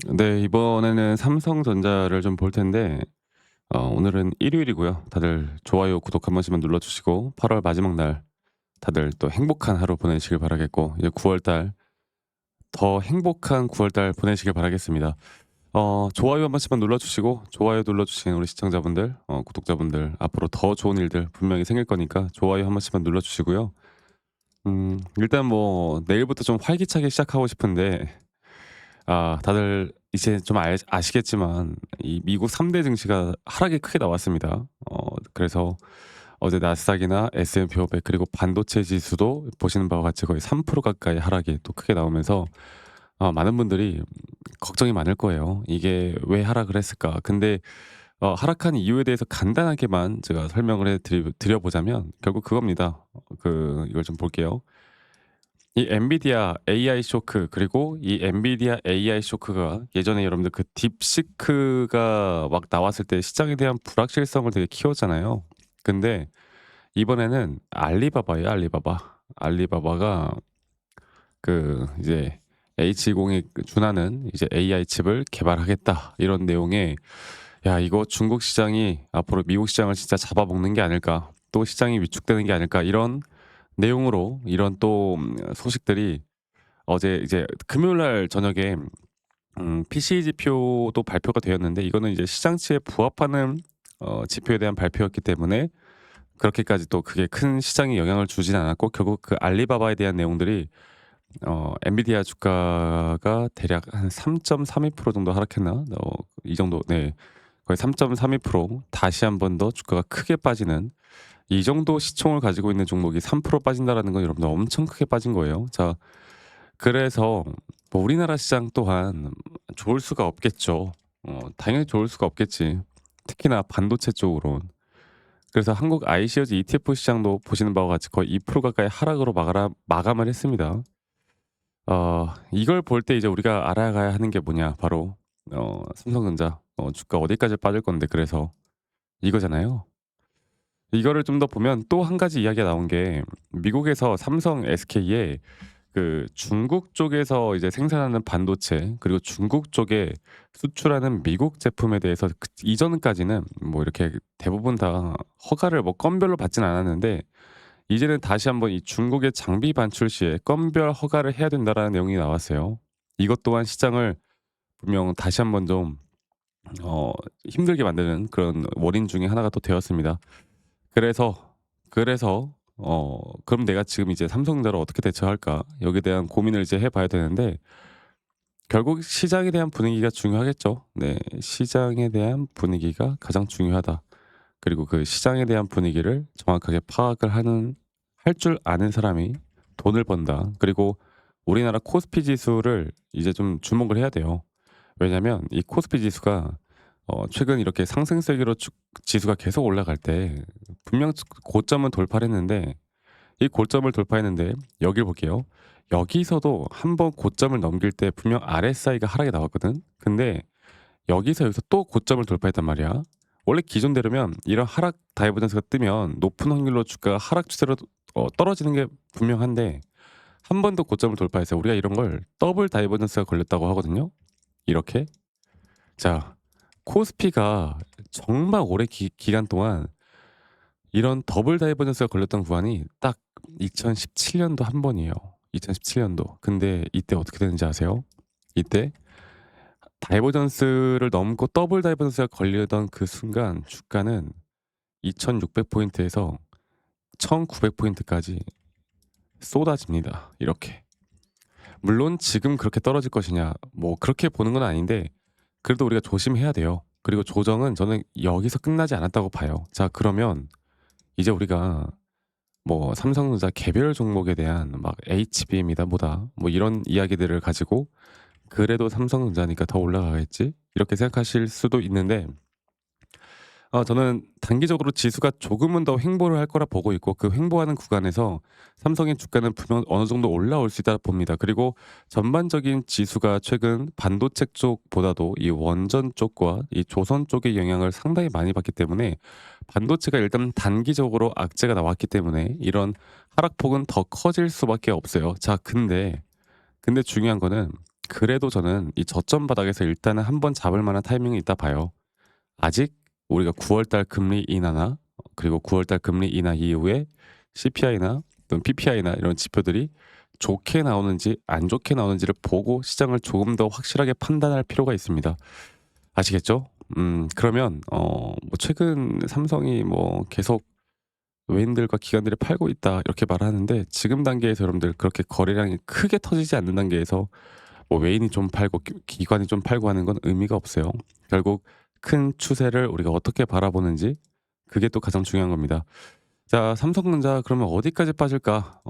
네, 이번에는 삼성전자를 좀 볼 텐데 오늘은 일요일이고요. 다들 좋아요, 구독 한 번씩만 눌러 주시고 8월 마지막 날 다들 또 행복한 하루 보내시길 바라겠고, 이제 9월 달 더 행복한 9월 달 보내시길 바라겠습니다. 좋아요 한 번씩만 눌러 주시고, 좋아요 눌러 주신 우리 시청자분들, 구독자분들, 앞으로 더 좋은 일들 분명히 생길 거니까 좋아요 한 번씩만 눌러 주시고요. 일단 뭐 내일부터 좀 활기차게 시작하고 싶은데, 다들 이제 좀 아시겠지만 이 미국 3대 증시가 하락이 크게 나왔습니다. 그래서 어제 나스닥이나 S&P 500 그리고 반도체 지수도 보시는 바와 같이 거의 3% 가까이 하락이 또 크게 나오면서 많은 분들이 걱정이 많을 거예요. '이게 왜 하락을 했을까?' 근데 하락한 이유에 대해서 간단하게만 제가 설명을 해 드려 보자면 결국 그겁니다. 이걸 좀 볼게요. 이 엔비디아 AI 쇼크, 그리고 이 엔비디아 AI 쇼크가 예전에 여러분들 그 딥시크가 막 나왔을 때 시장에 대한 불확실성을 되게 키웠잖아요. 근데 이번에는 알리바바예요, 알리바바. 알리바바가 이제 H20에 준하는 이제 AI 칩을 개발하겠다, 이런 내용의, 야 이거 중국 시장이 앞으로 미국 시장을 진짜 잡아먹는 게 아닐까, 또 시장이 위축되는 게 아닐까, 이런 내용으로 이런 또 소식들이 어제 이제 금요일 날 저녁에 PCE 지표도 발표가 되었는데, 이거는 이제 시장치에 부합하는 지표에 대한 발표였기 때문에 그렇게까지 또 그게 큰 시장에 영향을 주진 않았고, 결국 그 알리바바에 대한 내용들이 엔비디아 주가가 대략 한 3.32% 정도 하락했나? 이 정도, 네. 거의 3.32% 다시 한 번 더 주가가 크게 빠지는, 이 정도 시총을 가지고 있는 종목이 3% 빠진다라는 건 여러분들 엄청 크게 빠진 거예요. 자, 그래서 뭐 우리나라 시장 또한 좋을 수가 없겠죠. 당연히 좋을 수가 없겠지. 특히나 반도체 쪽으론. 그래서 한국 iShares ETF 시장도 보시는 바와 같이 거의 2% 가까이 하락으로 마감을 했습니다. 이걸 볼 때 이제 우리가 알아가야 하는 게 뭐냐, 바로 삼성전자 주가 어디까지 빠질 건데, 그래서 이거잖아요. 이거를 좀 더 보면 또 한 가지 이야기가 나온 게, 미국에서 삼성 SK에 중국 쪽에서 이제 생산하는 반도체, 그리고 중국 쪽에 수출하는 미국 제품에 대해서 이전까지는 뭐 이렇게 대부분 다 허가를 뭐 건별로 받진 않았는데, 이제는 다시 한번 이 중국의 장비 반출 시에 건별 허가를 해야 된다라는 내용이 나왔어요. 이것 또한 시장을 분명 다시 한번 좀 어 힘들게 만드는 그런 원인 중에 하나가 또 되었습니다. 그래서 그럼 내가 지금 이제 삼성전자를 어떻게 대처할까? 여기에 대한 고민을 이제 해 봐야 되는데, 결국 시장에 대한 분위기가 중요하겠죠. 네. 시장에 대한 분위기가 가장 중요하다. 그리고 그 시장에 대한 분위기를 정확하게 파악을 할 줄 아는 사람이 돈을 번다. 그리고 우리나라 코스피 지수를 이제 좀 주목을 해야 돼요. 왜냐면 이 코스피 지수가 최근 이렇게 상승세기로 지수가 계속 올라갈 때 분명 고점은 돌파를 했는데, 이 고점을 돌파했는데 여길 볼게요. 여기서도 한번 고점을 넘길 때 분명 RSI가 하락이 나왔거든. 근데 여기서 또 고점을 돌파했단 말이야. 원래 기존대로면 이런 하락 다이버전스가 뜨면 높은 확률로 주가가 하락 추세로 떨어지는 게 분명한데, 한 번 더 고점을 돌파해서 우리가 이런 걸 더블 다이버전스가 걸렸다고 하거든요. 이렇게. 자, 코스피가 정말 오래 기간 동안 이런 더블 다이버전스가 걸렸던 구간이 딱 2017년도 한 번이에요. 2017년도. 근데 이때 어떻게 되는지 아세요? 이때 다이버전스를 넘고 더블 다이버전스가 걸리던 그 순간 주가는 2,600 포인트에서 1,900 포인트까지 쏟아집니다. 이렇게. 물론 지금 그렇게 떨어질 것이냐, 뭐 그렇게 보는 건 아닌데, 그래도 우리가 조심해야 돼요. 그리고 조정은 저는 여기서 끝나지 않았다고 봐요. 자, 그러면 이제 우리가 뭐 삼성전자 개별 종목에 대한 막 HBM이다 뭐다 뭐 이런 이야기들을 가지고, 그래도 삼성전자니까 더 올라가겠지, 이렇게 생각하실 수도 있는데, 저는 단기적으로 지수가 조금은 더 횡보를 할 거라 보고 있고, 그 횡보하는 구간에서 삼성의 주가는 분명 어느 정도 올라올 수 있다 봅니다. 그리고 전반적인 지수가 최근 반도체 쪽보다도 이 원전 쪽과 이 조선 쪽의 영향을 상당히 많이 받기 때문에, 반도체가 일단 단기적으로 악재가 나왔기 때문에 이런 하락폭은 더 커질 수밖에 없어요. 자, 근데 중요한 거는 그래도 저는 이 저점 바닥에서 일단은 한번 잡을 만한 타이밍이 있다 봐요. 아직 우리가 9월 달 금리 인하나 그리고 9월 달 금리 인하 이후에 CPI나 또는 PPI나 이런 지표들이 좋게 나오는지 안 좋게 나오는지를 보고 시장을 조금 더 확실하게 판단할 필요가 있습니다. 아시겠죠? 그러면 뭐 최근 삼성이 뭐 계속 외인들과 기관들이 팔고 있다 이렇게 말하는데 지금 단계에서 여러분들 그렇게 거래량이 크게 터지지 않는 단계에서 뭐 외인이 좀 팔고 기관이 좀 팔고 하는 건 의미가 없어요. 결국 큰 추세를 우리가 어떻게 바라보는지 그게 또 가장 중요한 겁니다. 자, 삼성전자 그러면 어디까지 빠질까?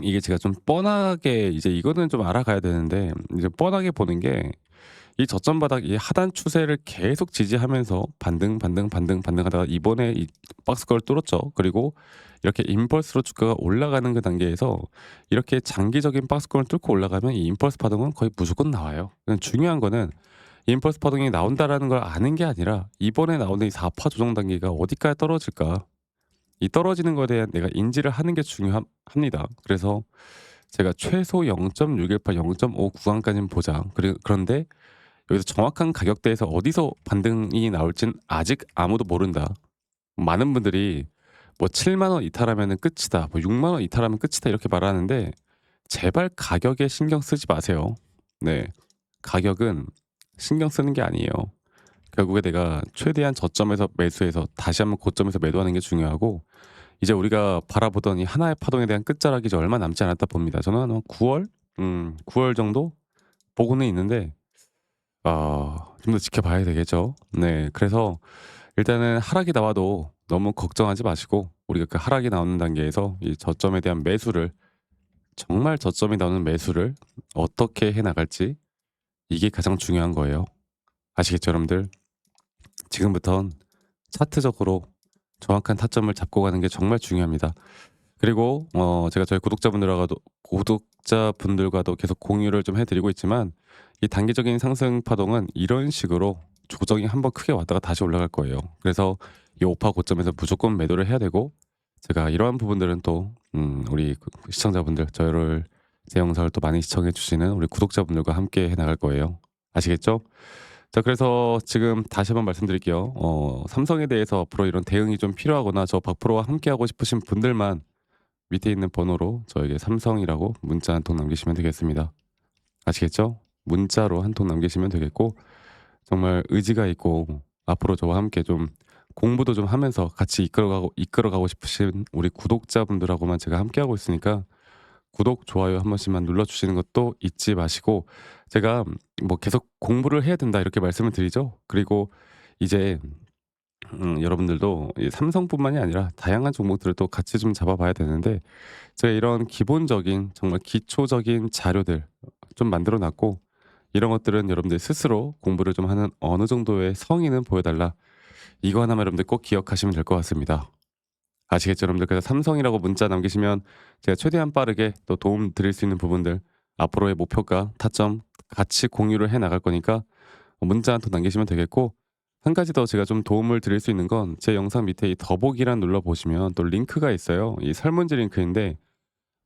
이게 제가 좀 뻔하게 이제 이거는 좀 알아가야 되는데 이제 뻔하게 보는 게 이 저점 바닥 이 하단 추세를 계속 지지하면서 반등, 반등, 반등, 반등하다가 이번에 이 박스권을 뚫었죠. 그리고 이렇게 임펄스로 주가가 올라가는 그 단계에서 이렇게 장기적인 박스권을 뚫고 올라가면 이 임펄스 파동은 거의 무조건 나와요. 중요한 거는 임펄스 파동이 나온다라는 걸 아는 게 아니라 이번에 나오는 이 4파 조정 단계가 어디까지 떨어질까? 이 떨어지는 거에 대한 내가 인지를 하는 게 중요합니다. 그래서 제가 최소 0.618, 0.5 구간까지는 보자. 그런데 여기서 정확한 가격대에서 어디서 반등이 나올진 아직 아무도 모른다. 많은 분들이 뭐 7만 원 이탈하면은 끝이다. 뭐 6만 원 이탈하면 끝이다. 이렇게 말하는데 제발 가격에 신경 쓰지 마세요. 네. 가격은 신경 쓰는 게 아니에요. 결국에 내가 최대한 저점에서 매수해서 다시 한번 고점에서 매도하는 게 중요하고 이제 우리가 바라보던 이 하나의 파동에 대한 끝자락이 이제 얼마 남지 않았다 봅니다. 저는 한 9월? 9월 정도 보고는 있는데 좀 더 지켜봐야 되겠죠. 네. 그래서 일단은 하락이 나와도 너무 걱정하지 마시고 우리가 그 하락이 나오는 단계에서 이 저점에 대한 매수를 정말 저점이 나오는 매수를 어떻게 해 나갈지 이게 가장 중요한 거예요. 아시겠죠, 여러분들? 지금부턴 차트적으로 정확한 타점을 잡고 가는 게 정말 중요합니다. 그리고 제가 저희 구독자분들과도 계속 공유를 좀 해 드리고 있지만 이 단기적인 상승 파동은 이런 식으로 조정이 한번 크게 왔다가 다시 올라갈 거예요. 그래서 이 오파 고점에서 무조건 매도를 해야 되고 제가 이러한 부분들은 또 우리 시청자분들 저를 제 영상을 또 많이 시청해 주시는 우리 구독자분들과 함께 해 나갈 거예요. 아시겠죠? 자, 그래서 지금 다시 한번 말씀드릴게요. 삼성에 대해서 앞으로 이런 대응이 좀 필요하거나 저 박프로와 함께 하고 싶으신 분들만 밑에 있는 번호로 저에게 삼성이라고 문자 한 통 남기시면 되겠습니다. 아시겠죠? 문자로 한 통 남기시면 되겠고 정말 의지가 있고 앞으로 저와 함께 좀 공부도 좀 하면서 같이 이끌어가고 싶으신 우리 구독자분들하고만 제가 함께하고 있으니까 구독, 좋아요 한 번씩만 눌러주시는 것도 잊지 마시고 제가 뭐 계속 공부를 해야 된다 이렇게 말씀을 드리죠. 그리고 이제 여러분들도 이 삼성뿐만이 아니라 다양한 종목들을 또 같이 좀 잡아봐야 되는데 제가 이런 기본적인 정말 기초적인 자료들 좀 만들어 놨고 이런 것들은 여러분들 스스로 공부를 좀 하는 어느 정도의 성의는 보여달라. 이거 하나만 여러분들 꼭 기억하시면 될 것 같습니다. 아시겠죠, 여러분들? 그래서 삼성이라고 문자 남기시면 제가 최대한 빠르게 또 도움 드릴 수 있는 부분들 앞으로의 목표가 타점 같이 공유를 해 나갈 거니까 문자 한 통 남기시면 되겠고 한 가지 더 제가 좀 도움을 드릴 수 있는 건 제 영상 밑에 이 더보기란 눌러 보시면 또 링크가 있어요. 이 설문지 링크인데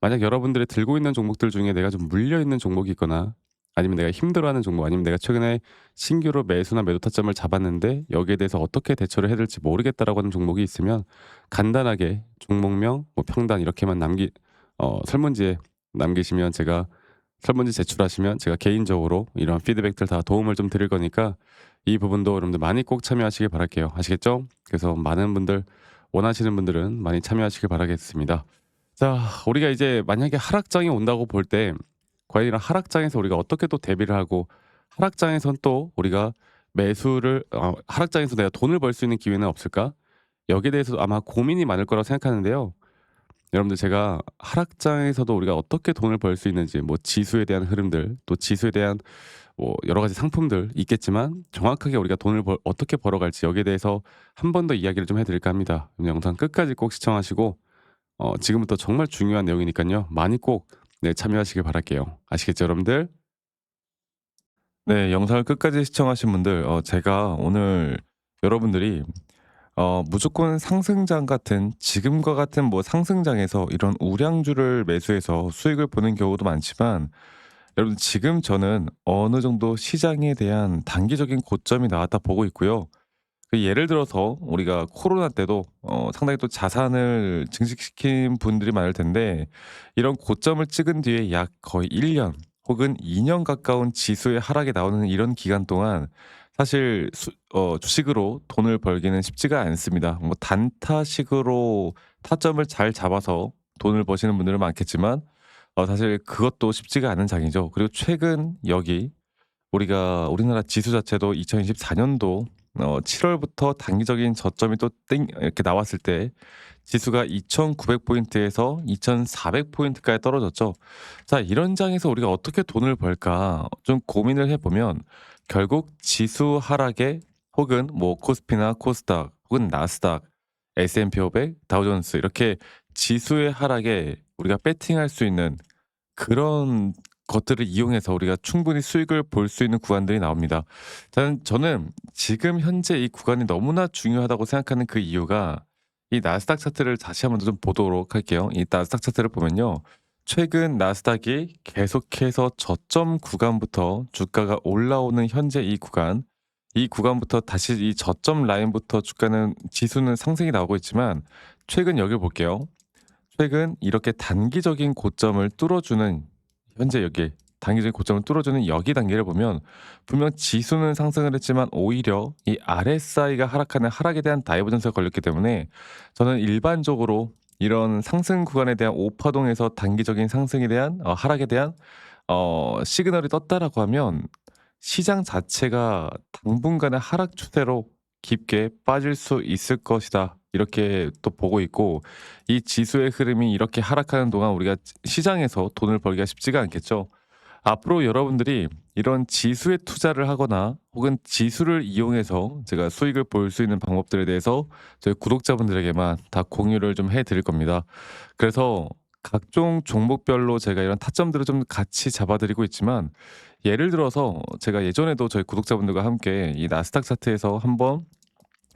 만약 여러분들이 들고 있는 종목들 중에 내가 좀 물려 있는 종목이 있거나 아니면 내가 힘들어하는 종목 아니면 내가 최근에 신규로 매수나 매도 타점을 잡았는데 여기에 대해서 어떻게 대처를 해야 될지 모르겠다라고 하는 종목이 있으면 간단하게 종목명, 뭐 평단 이렇게만 설문지에 남기시면 제가 설문지 제출하시면 제가 개인적으로 이런 피드백들 다 도움을 좀 드릴 거니까 이 부분도 여러분들 많이 꼭 참여하시길 바랄게요. 아시겠죠? 그래서 많은 분들 원하시는 분들은 많이 참여하시길 바라겠습니다. 자, 우리가 이제 만약에 하락장이 온다고 볼 때 과연 이런 하락장에서 우리가 어떻게 또 대비를 하고 하락장에선 또 우리가 매수를 하락장에서 내가 돈을 벌 수 있는 기회는 없을까? 여기에 대해서도 아마 고민이 많을 거라고 생각하는데요. 여러분들 제가 하락장에서도 우리가 어떻게 돈을 벌 수 있는지 뭐 지수에 대한 흐름들 또 지수에 대한 뭐 여러 가지 상품들 있겠지만 정확하게 우리가 돈을 어떻게 벌어갈지 여기에 대해서 한 번 더 이야기를 좀 해드릴까 합니다. 영상 끝까지 꼭 시청하시고 지금부터 정말 중요한 내용이니까요. 많이 꼭 네, 참여하시길 바랄게요. 아시겠죠, 여러분들? 네, 영상을 끝까지 시청하신 분들, 제가 오늘 여러분들이 무조건 상승장 같은 지금과 같은 뭐 상승장에서 이런 우량주를 매수해서 수익을 보는 경우도 많지만 여러분 지금 저는 어느 정도 시장에 대한 단기적인 고점이 나왔다 보고 있고요. 예를 들어서 우리가 코로나 때도 상당히 또 자산을 증식시킨 분들이 많을 텐데 이런 고점을 찍은 뒤에 약 거의 1년 혹은 2년 가까운 지수의 하락이 나오는 이런 기간 동안 사실 주식으로 돈을 벌기는 쉽지가 않습니다. 뭐 단타식으로 타점을 잘 잡아서 돈을 버시는 분들은 많겠지만 사실 그것도 쉽지가 않은 장이죠. 그리고 최근 여기 우리나라 지수 자체도 2024 년도 7 월부터 단기적인 저점이 또 땡 이렇게 나왔을 때 지수가 2,900 포인트에서 2,400 포인트까지 떨어졌죠. 자, 이런 장에서 우리가 어떻게 돈을 벌까 좀 고민을 해 보면 결국 지수 하락에 혹은 뭐 코스피나 코스닥 혹은 나스닥, S&P 500, 다우존스 이렇게 지수의 하락에 우리가 베팅할 수 있는 그런 것들을 이용해서 우리가 충분히 수익을 볼 수 있는 구간들이 나옵니다. 저는 지금 현재 이 구간이 너무나 중요하다고 생각하는 그 이유가 이 나스닥 차트를 다시 한번 좀 보도록 할게요. 이 나스닥 차트를 보면요. 최근 나스닥이 계속해서 저점 구간부터 주가가 올라오는 현재 이 구간부터 다시 이 저점 라인부터 주가는 지수는 상승이 나오고 있지만 최근 여기를 볼게요. 최근 이렇게 단기적인 고점을 뚫어주는 현재 여기 단기적인 고점을 뚫어주는 여기 단계를 보면 분명 지수는 상승을 했지만 오히려 이 RSI가 하락하는 하락에 대한 다이버전스가 걸렸기 때문에 저는 일반적으로 이런 상승 구간에 대한 오파동에서 단기적인 상승에 대한 하락에 대한 시그널이 떴다라고 하면 시장 자체가 당분간의 하락 추세로 깊게 빠질 수 있을 것이다. 이렇게 또 보고 있고 이 지수의 흐름이 이렇게 하락하는 동안 우리가 시장에서 돈을 벌기가 쉽지가 않겠죠. 앞으로 여러분들이 이런 지수에 투자를 하거나 혹은 지수를 이용해서 제가 수익을 볼 수 있는 방법들에 대해서 저희 구독자분들에게만 다 공유를 좀 해 드릴 겁니다. 그래서 각종 종목별로 제가 이런 타점들을 좀 같이 잡아 드리고 있지만 예를 들어서 제가 예전에도 저희 구독자분들과 함께 이 나스닥 차트에서 한번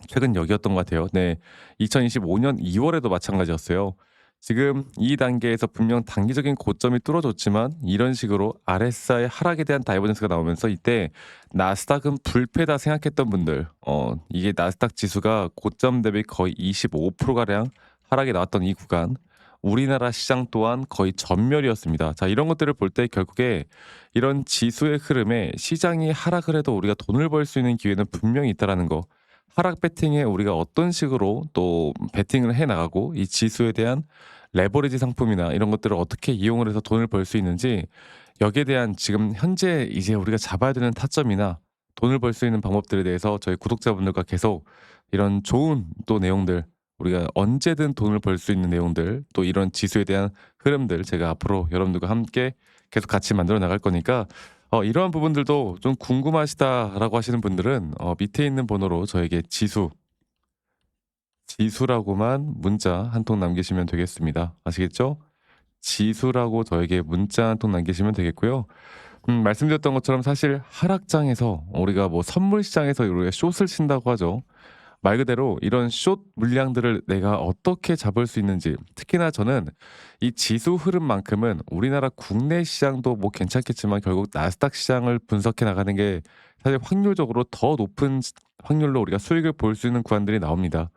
최근 여기였던 것 같아요. 네. 2025년 2 월에도 마찬가지였어요. 지금 이 단계에서 분명 단기적인 고점이 뚫어졌지만 이런 식으로 RSI 하락에 대한 다이버전스가 나오면서 이때 나스닥은 불패다 생각했던 분들 이게 나스닥 지수가 고점 대비 거의 25% 가량 하락이 나왔던 이 구간 우리나라 시장 또한 거의 전멸이었습니다. 자, 이런 것들을 볼 때 결국에 이런 지수의 흐름에 시장이 하락을 해도 우리가 돈을 벌 수 있는 기회는 분명히 있다라는 거. 하락 베팅에 우리가 어떤 식으로 또 베팅을 해 나가고 이 지수에 대한 레버리지 상품이나 이런 것들을 어떻게 이용을 해서 돈을 벌 수 있는지 여기에 대한 지금 현재 이제 우리가 잡아야 되는 타점이나 돈을 벌 수 있는 방법들에 대해서 저희 구독자분들과 계속 이런 좋은 또 내용들 우리가 언제든 돈을 벌 수 있는 내용들 또 이런 지수에 대한 흐름들 제가 앞으로 여러분들과 함께 계속 같이 만들어 나갈 거니까 이러한 부분들도 좀 궁금하시다라고 하시는 분들은 밑에 있는 번호로 저에게 지수라고만 문자 한 통 남기시면 되겠습니다. 아시겠죠? 지수라고 저에게 문자 한 통 남기시면 되겠고요. 말씀드렸던 것처럼 사실 하락장에서 우리가 뭐 선물 시장에서 우리가 숏을 친다고 하죠. 말 그대로 이런 숏 물량들을 내가 어떻게 잡을 수 있는지 특히나 저는 이 지수 흐름만큼은 우리나라 국내 시장도 뭐 괜찮겠지만 결국 나스닥 시장을 분석해 나가는 게 사실 확률적으로 더 높은 확률로 우리가 수익을 볼 수 있는 구간들이 나옵니다.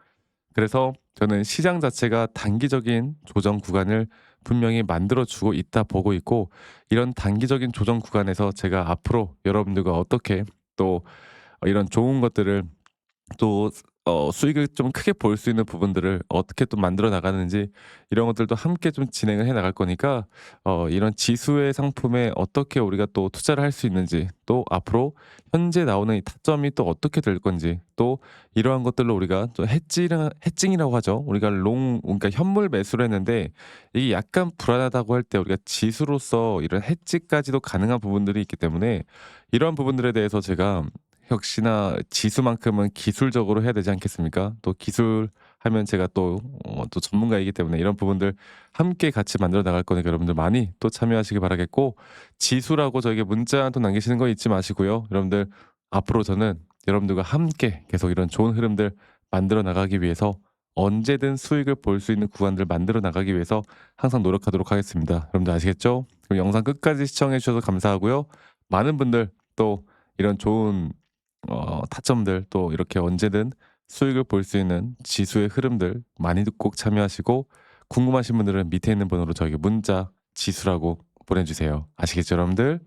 그래서 저는 시장 자체가 단기적인 조정 구간을 분명히 만들어 주고 있다 보고 있고 이런 단기적인 조정 구간에서 제가 앞으로 여러분들과 어떻게 또 이런 좋은 것들을 또 수익을 좀 크게 볼 수 있는 부분들을 어떻게 또 만들어 나가는지 이런 것들도 함께 좀 진행을 해 나갈 거니까 이런 지수의 상품에 어떻게 우리가 또 투자를 할 수 있는지 또 앞으로 현재 나오는 이 타점이 또 어떻게 될 건지 또 이러한 것들로 우리가 좀 해칭이라고 하죠. 우리가 그러니까 현물 매수를 했는데 이게 약간 불안하다고 할 때 우리가 지수로서 이런 해지까지도 가능한 부분들이 있기 때문에 이러한 부분들에 대해서 제가 역시나 지수만큼은 기술적으로 해야 되지 않겠습니까? 또 기술하면 제가 또 전문가이기 때문에 이런 부분들 함께 같이 만들어 나갈 거니까 여러분들 많이 또 참여하시기 바라겠고 지수라고 저에게 문자 한 통 남기시는 거 잊지 마시고요. 여러분들 앞으로 저는 여러분들과 함께 계속 이런 좋은 흐름들 만들어 나가기 위해서 언제든 수익을 볼 수 있는 구간들을 만들어 나가기 위해서 항상 노력하도록 하겠습니다. 여러분들 아시겠죠? 그럼 영상 끝까지 시청해 주셔서 감사하고요. 많은 분들 또 이런 좋은 타점들 또 이렇게 언제든 수익을 볼 수 있는 지수의 흐름들 많이 꼭 참여하시고 궁금하신 분들은 밑에 있는 번호로 저에게 문자 지수라고 보내주세요. 아시겠죠, 여러분들?